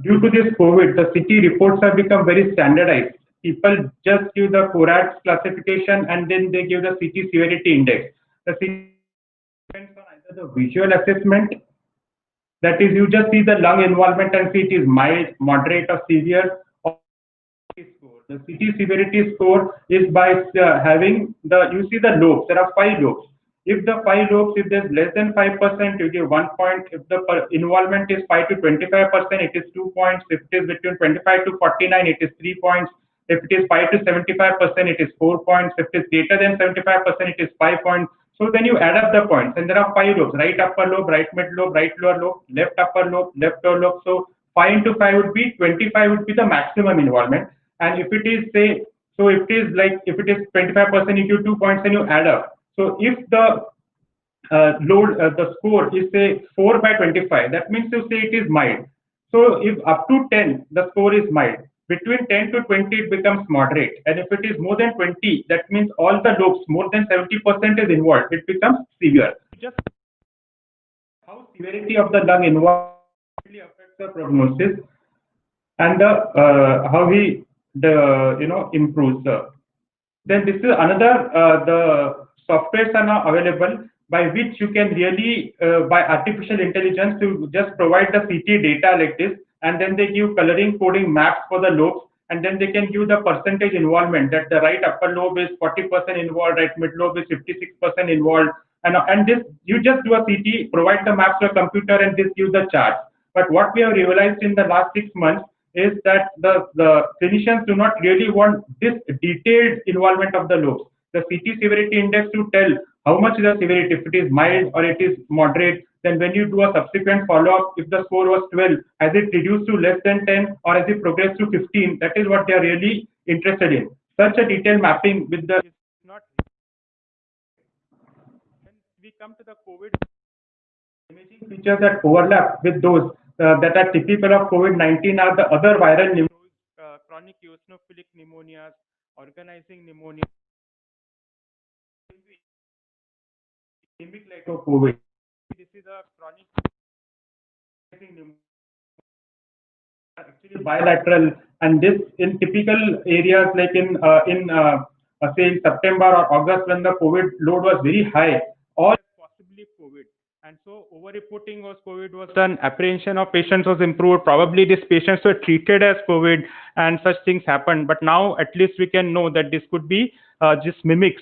due to this COVID, the CT reports have become very standardized. People just give the CORADS classification and then they give the CT severity index. The CT depends on either the visual assessment, that is, you just see the lung involvement and see it is mild, moderate, or severe, or score. The CT severity score is by having the, you see the lobes. There are 5 lobes. If the 5 lobes, if there's less than 5%, you give 1 point. If the involvement is 5 to 25%, it is 2 points. If it is between 25 to 49, it is 3 points. If it is 5 to 75%, it is 4 points. If it is greater than 75%, it is 5 points. So then you add up the points, and there are 5 lobes: right upper lobe, right mid lobe, right lower lobe, left upper lobe, left lower lobe. So 5 into 5 would be 25 would be the maximum involvement. And if it is, say, so if it is like, if it is 25%, you give 2 points and you add up. So if the the score is say 4 by 25, that means you say it is mild. So if up to 10, the score is mild. Between 10 to 20, it becomes moderate. And if it is more than 20, that means all the lobes, more than 70% is involved. It becomes severe. Just how severity of the lung involved affects the prognosis, and the how he the improves. Then this is another, the softwares are now available by which you can really by artificial intelligence to just provide the CT data like this, and then they give coloring coding maps for the lobes, and then they can give the percentage involvement, that the right upper lobe is 40% involved, right mid lobe is 56% involved, and this you just do a CT, provide the maps to a computer, and this gives the charts. But what we have realized in the last 6 months is that the clinicians do not really want this detailed involvement of the lobes. The CT severity index to tell how much is the severity, if it is mild or it is moderate. Then when you do a subsequent follow-up, if the score was 12, has it reduced to less than 10 or has it progressed to 15? That is what they are really interested in. Such a detailed mapping with the is not. When we come to the COVID, imaging features that overlap with those that are typical of COVID-19 are the other viral pneumonias, chronic eosinophilic pneumonias, organizing pneumonia, endemic like of COVID. This is a chronic organizing pneumonia, actually bilateral, and this in typical areas like in say in September or August when the COVID load was very high, or possibly COVID. And so over-reporting was COVID was done, apprehension of patients was improved, probably these patients were treated as COVID, and such things happened. But now at least we can know that this could be just mimics.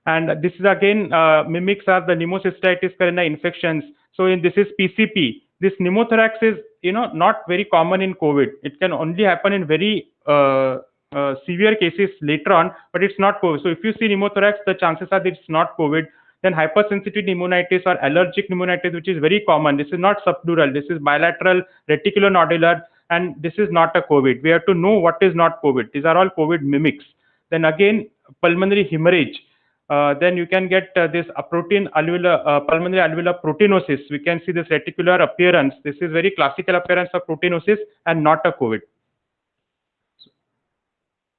And this is again, mimics are the pneumocystitis carinii infections. So in this is PCP. This pneumothorax is not very common in COVID. It can only happen in very severe cases later on, but it's not COVID. So if you see pneumothorax, the chances are that it's not COVID. Then hypersensitivity pneumonitis or allergic pneumonitis, which is very common. This is not subdural. This is bilateral reticulonodular, and this is not a COVID. We have to know what is not COVID. These are all COVID mimics. Then again, pulmonary hemorrhage. Then you can get this pulmonary alveolar proteinosis. We can see this reticular appearance. This is very classical appearance of proteinosis and not a COVID.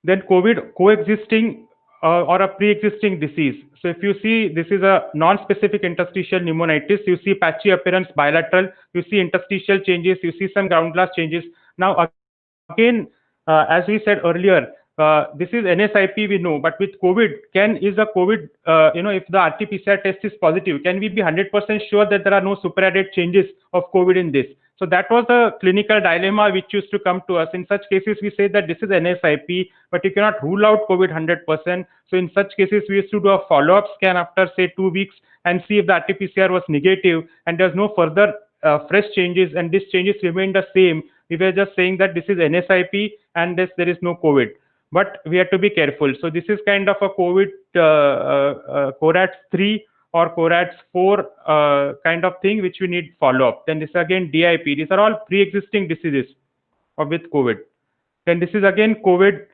Then COVID coexisting or a pre-existing disease. So if you see, this is a non-specific interstitial pneumonitis. You see patchy appearance bilateral. You see interstitial changes. You see some ground glass changes. Now again, as we said earlier, this is NSIP we know, but with COVID, is a COVID, if the RT-PCR test is positive, can we be 100% sure that there are no superadded changes of COVID in this? So that was the clinical dilemma which used to come to us. In such cases, we say that this is NSIP, but you cannot rule out COVID 100%. So in such cases, we used to do a follow-up scan after say 2 weeks and see if the RT-PCR was negative and there's no further fresh changes, and these changes remain the same. We were just saying that this is NSIP and there is no COVID. But we have to be careful. So this is kind of a COVID CORADS 3 or CORADS 4 kind of thing, which we need follow-up. Then this again DIP. These are all pre-existing diseases with COVID. Then this is again COVID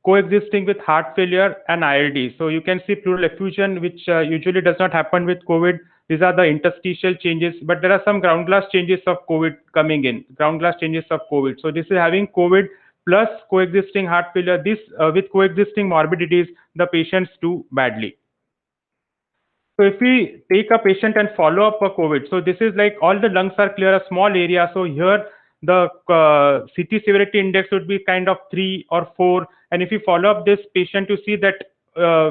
coexisting with heart failure and ILD. So you can see pleural effusion, which usually does not happen with COVID. These are the interstitial changes, but there are some ground glass changes of COVID coming in. Ground glass changes of COVID. So this is having COVID plus coexisting heart failure. This with coexisting morbidities, the patients do badly. So if we take a patient and follow up for COVID, so this is like all the lungs are clear, a small area. So here the CT severity index would be kind of 3 or 4. And if you follow up this patient, you see that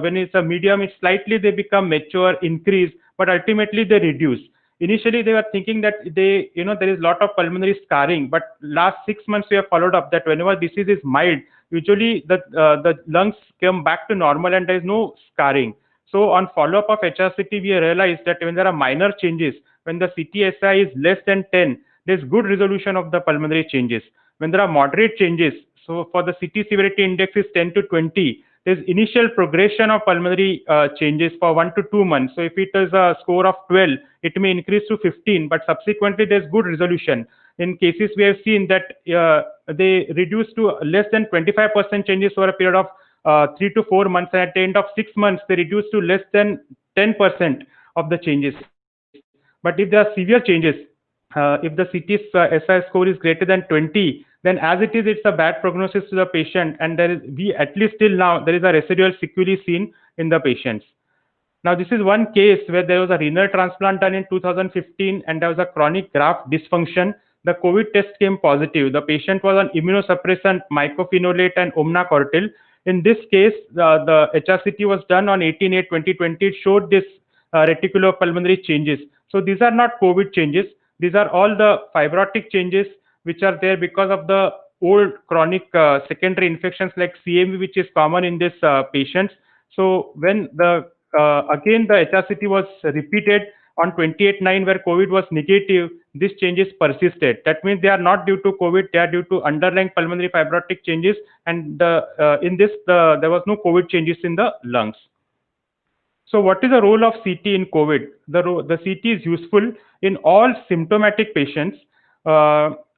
when it's a medium, it's slightly they become mature, increase, but ultimately they reduce. Initially, they were thinking that there is a lot of pulmonary scarring, but last 6 months we have followed up that whenever disease is mild, usually the lungs come back to normal and there is no scarring. So on follow-up of HRCT, we realized that when there are minor changes, when the CT-SI is less than 10, there's good resolution of the pulmonary changes. When there are moderate changes, so for the CT severity index is 10 to 20, there's initial progression of pulmonary changes for 1 to 2 months. So if it is a score of 12, it may increase to 15, but subsequently there's good resolution. In cases we have seen that they reduce to less than 25% changes over a period of 3 to 4 months, and at the end of 6 months they reduce to less than 10% of the changes. But if there are severe changes, if the CT SI score is greater than 20, then as it is, it's a bad prognosis to the patient, and at least till now, there is a residual sequelae seen in the patients. Now, this is one case where there was a renal transplant done in 2015, and there was a chronic graft dysfunction. The COVID test came positive. The patient was on immunosuppressant, mycophenolate, and omnacortil. In this case, the HRCT was done on 18/8/2020. It showed this reticulopulmonary changes. So these are not COVID changes. These are all the fibrotic changes which are there because of the old chronic secondary infections like CMV, which is common in these patients. So when again the HRCT was repeated on 28/9 where COVID was negative, these changes persisted. That means they are not due to COVID, they are due to underlying pulmonary fibrotic changes, and there was no COVID changes in the lungs. So what is the role of CT in COVID? The CT is useful in all symptomatic patients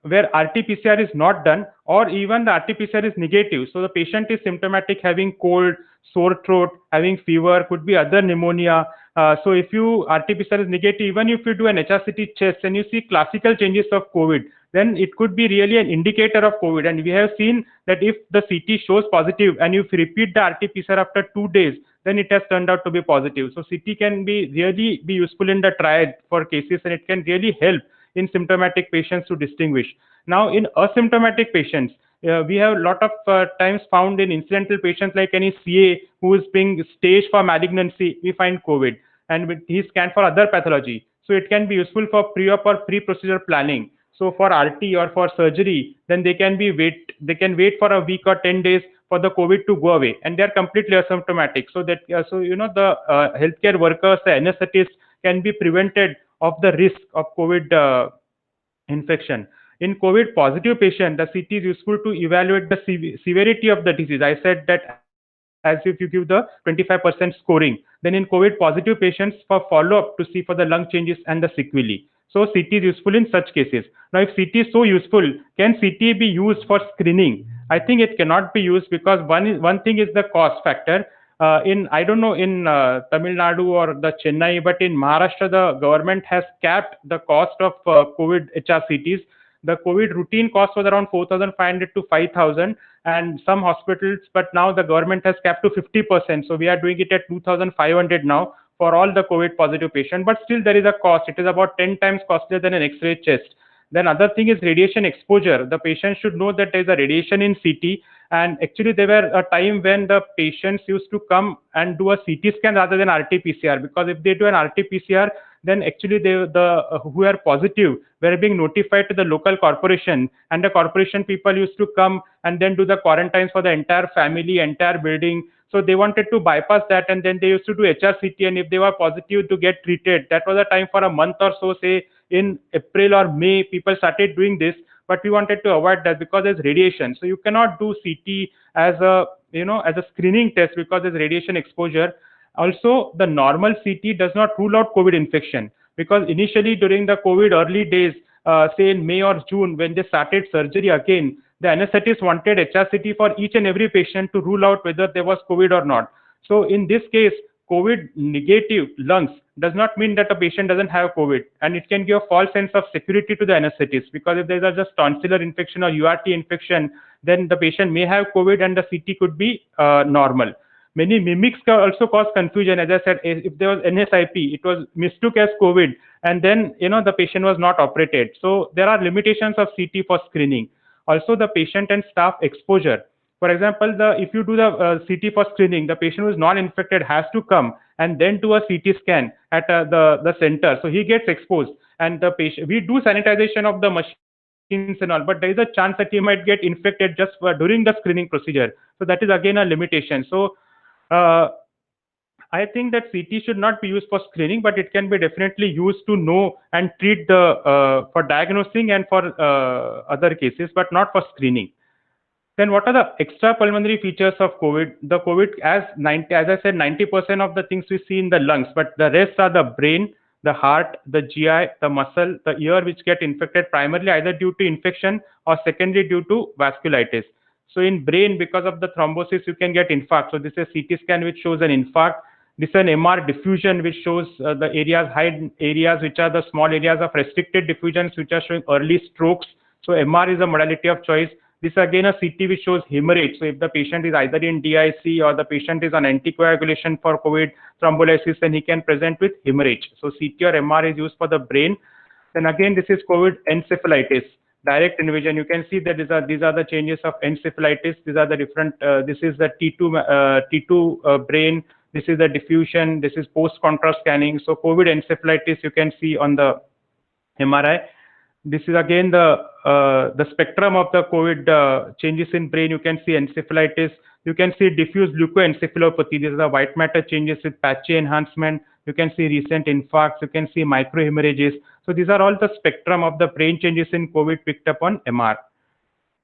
where RT-PCR is not done, or even the RT-PCR is negative. So the patient is symptomatic, having cold, sore throat, having fever, could be other pneumonia. So if you RT-PCR is negative, even if you do an HRCT chest and you see classical changes of COVID, then it could be really an indicator of COVID. And we have seen that if the CT shows positive and if you repeat the RT-PCR after 2 days, then it has turned out to be positive. So CT can really be useful in the triad for cases, and it can really help in symptomatic patients to distinguish. Now, in asymptomatic patients, we have a lot of times found in incidental patients like any CA who is being staged for malignancy, we find COVID, and he scanned for other pathology. So it can be useful for pre-op or pre-procedure planning. So for RT or for surgery, then they can wait for a week or 10 days for the COVID to go away, and they are completely asymptomatic. So that the healthcare workers, the anesthetists can be prevented of the risk of COVID infection. In COVID positive patient, the CT is useful to evaluate the severity of the disease. I said that as if you give the 25% scoring. Then in COVID positive patients for follow-up to see for the lung changes and the sequelae. So CT is useful in such cases. Now, if CT is so useful, can CT be used for screening? I think it cannot be used because one thing is the cost factor. I don't know in Tamil Nadu or the Chennai, but in Maharashtra, the government has capped the cost of COVID HRCTs. The COVID routine cost was around 4,500 to 5,000, and some hospitals, but now the government has capped to 50%. So we are doing it at 2,500 now for all the COVID positive patients, but still there is a cost. It is about 10 times costlier than an X-ray chest. Then other thing is radiation exposure. The patient should know that there is a radiation in CT, and actually there were a time when the patients used to come and do a CT scan rather than RT-PCR, because if they do an RT-PCR, then actually who are positive were being notified to the local corporation, and the corporation people used to come and then do the quarantines for the entire family, entire building. So they wanted to bypass that, and then they used to do HRCT, and if they were positive to get treated. That was a time for a month or so, say in April or May, people started doing this, but we wanted to avoid that because there's radiation. So you cannot do CT as a screening test because there's radiation exposure. Also, the normal CT does not rule out COVID infection, because initially during the COVID early days, say in May or June, when they started surgery again, the anesthetists wanted HRCT for each and every patient to rule out whether there was COVID or not. So in this case, COVID negative lungs does not mean that a patient doesn't have COVID, and it can give a false sense of security to the anesthetist, because if there is just tonsillar infection or URT infection, then the patient may have COVID and the CT could be normal. Many mimics can also cause confusion. As I said, if there was NSIP, it was mistook as COVID, and then the patient was not operated. So there are limitations of CT for screening. Also, the patient and staff exposure. For example, if you do the CT for screening, the patient who is non-infected has to come and then do a CT scan at the center. So he gets exposed, and the patient, we do sanitization of the machines and all, but there is a chance that he might get infected just during the screening procedure. So that is again a limitation. So I think that CT should not be used for screening, but it can be definitely used to know and treat for diagnosing and for other cases, but not for screening. Then what are the extrapulmonary features of COVID? The COVID, as I said, 90% of the things we see in the lungs, but the rest are the brain, the heart, the GI, the muscle, the ear, which get infected primarily either due to infection or secondly due to vasculitis. So in brain, because of the thrombosis, you can get infarct. So this is a CT scan which shows an infarct. This is an MR diffusion which shows the areas, high areas, which are the small areas of restricted diffusions, which are showing early strokes. So MR is a modality of choice. This again a CT which shows hemorrhage. So if the patient is either in DIC or the patient is on anticoagulation for COVID thrombolysis, then he can present with hemorrhage. So CT or MR is used for the brain. Then again, this is COVID encephalitis, direct invasion. You can see that these are the changes of encephalitis. These are the different. This is the T2 brain. This is the diffusion. This is post-contrast scanning. So COVID encephalitis you can see on the MRI. This is again the spectrum of the COVID changes in brain. You can see encephalitis. You can see diffuse leukoencephalopathy. These are the white matter changes with patchy enhancement. You can see recent infarcts. You can see microhemorrhages. So these are all the spectrum of the brain changes in COVID picked up on MR.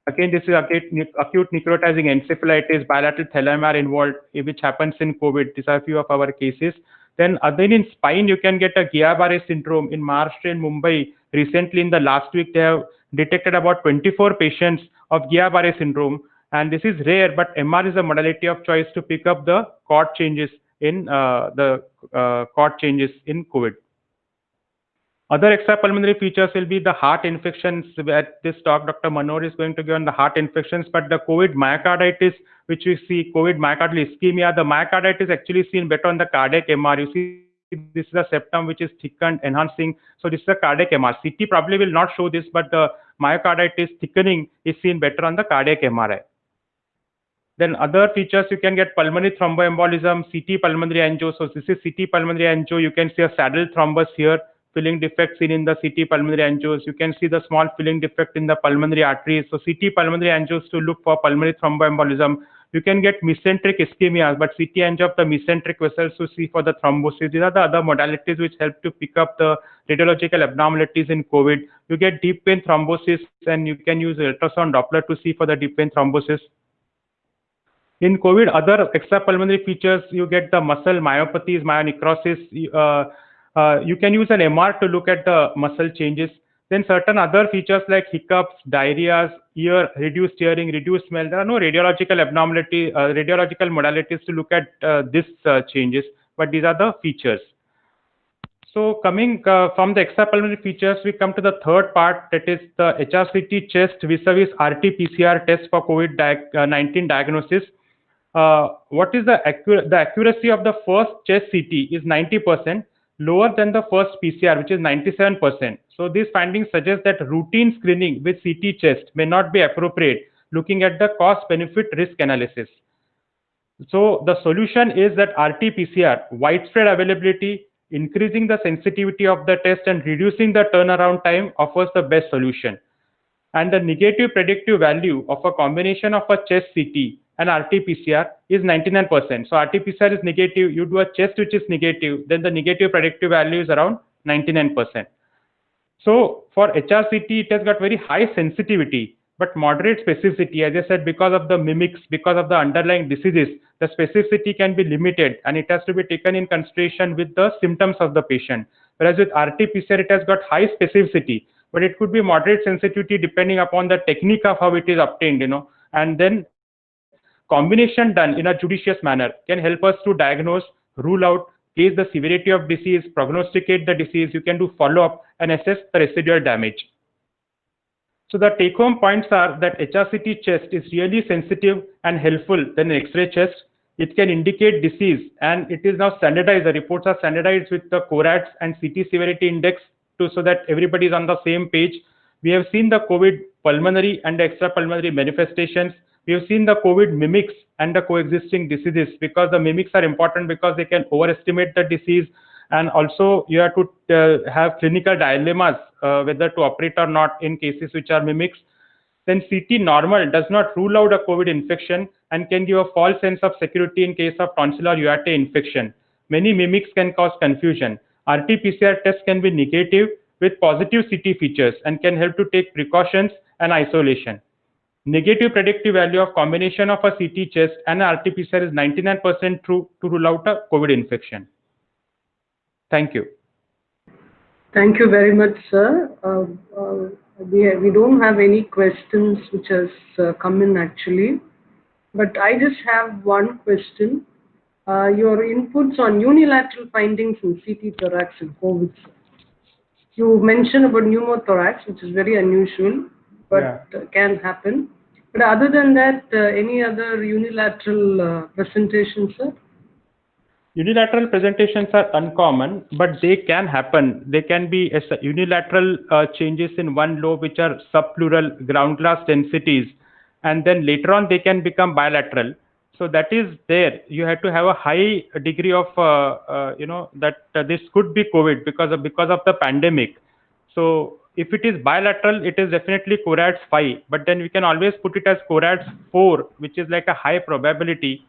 Again, this is acute necrotizing encephalitis, bilateral thalami involved, which happens in COVID. These are a few of our cases. Then again in spine, you can get a Guillain-Barré syndrome. In Maharashtra and Mumbai, recently in the last week, they have detected about 24 patients of Guillain-Barré syndrome. And this is rare, but MR is a modality of choice to pick up the cord changes in COVID. Other extrapulmonary features will be the heart infections. At this talk, Dr. Manor is going to give on the heart infections, but the COVID myocarditis, which we see, COVID myocardial ischemia, the myocarditis is actually seen better on the cardiac MR. You see, this is a septum which is thickened, enhancing. So this is a cardiac MR. CT probably will not show this, but the myocarditis thickening is seen better on the cardiac MRI. Then other features, you can get pulmonary thromboembolism, CT pulmonary angio. So this is CT pulmonary angio. You can see a saddle thrombus here, filling defect seen in the CT pulmonary angios. You can see the small filling defect in the pulmonary arteries. So CT pulmonary angios to look for pulmonary thromboembolism. You can get mesenteric ischemia, but CT angio of the mesenteric vessels to see for the thrombosis. These are the other modalities which help to pick up the radiological abnormalities in COVID. You get deep vein thrombosis, and you can use ultrasound Doppler to see for the deep vein thrombosis. In COVID, other extrapulmonary features, you get the muscle myopathies, myonecrosis. You can use an MR to look at the muscle changes. Then certain other features like hiccups, diarrheas, reduced hearing, reduced smell. There are no radiological abnormality, radiological modalities to look at these changes, but these are the features. So coming from the extrapulmonary features, we come to the third part, that is the HRCT chest vis-a-vis RT-PCR test for COVID-19 diagnosis. What is the accuracy of the first chest CT is 90%, lower than the first PCR, which is 97%. So these findings suggest that routine screening with CT chest may not be appropriate, looking at the cost-benefit risk analysis. So the solution is that RT-PCR, widespread availability, increasing the sensitivity of the test and reducing the turnaround time offers the best solution. And the negative predictive value of a combination of a chest CT and RT-PCR is 99%. So RT-PCR is negative, you do a chest which is negative, then the negative predictive value is around 99%. So for HRCT, it has got very high sensitivity, but moderate specificity. As I said, because of the mimics, because of the underlying diseases, the specificity can be limited, and it has to be taken in consideration with the symptoms of the patient. Whereas with RT-PCR, it has got high specificity, but it could be moderate sensitivity depending upon the technique of how it is obtained, and then combination done in a judicious manner can help us to diagnose, rule out, gauge the severity of disease, prognosticate the disease. You can do follow-up and assess the residual damage. So the take-home points are that HRCT chest is really sensitive and helpful than an X-ray chest. it can indicate disease, and it is now standardized. The reports are standardized with the CORADS and CT severity index so that everybody is on the same page. We have seen the COVID pulmonary and extrapulmonary manifestations. We have seen the COVID mimics and the coexisting diseases, because the mimics are important because they can overestimate the disease, and also you have to have clinical dilemmas whether to operate or not in cases which are mimics. Then CT normal does not rule out a COVID infection and can give a false sense of security in case of tonsillar UAT infection. Many mimics can cause confusion. RT-PCR test can be negative with positive CT features and can help to take precautions and isolation. Negative predictive value of combination of a CT chest and an RT-PCR is 99% true to rule out a COVID infection. Thank you. Thank you very much, sir. We don't have any questions which has come in actually, but I just have one question. Your inputs on unilateral findings in CT thorax and COVID. You mentioned about pneumothorax, which is very unusual, but can happen. But other than that, any other unilateral presentations, sir? Unilateral presentations are uncommon, but they can happen. They can be unilateral changes in one lobe, which are subpleural ground glass densities, and then later on they can become bilateral. So that is there. You have to have a high degree of that this could be COVID because of the pandemic. So if it is bilateral, it is definitely CORADS 5, but then we can always put it as CORADS 4, which is like a high probability,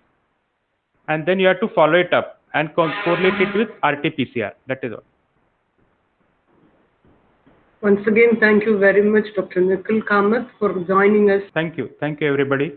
and then you have to follow it up and correlate it with RT-PCR. That is all. Once again, thank you very much, Dr. Nikhil Kamath, for joining us. Thank you. Thank you, everybody.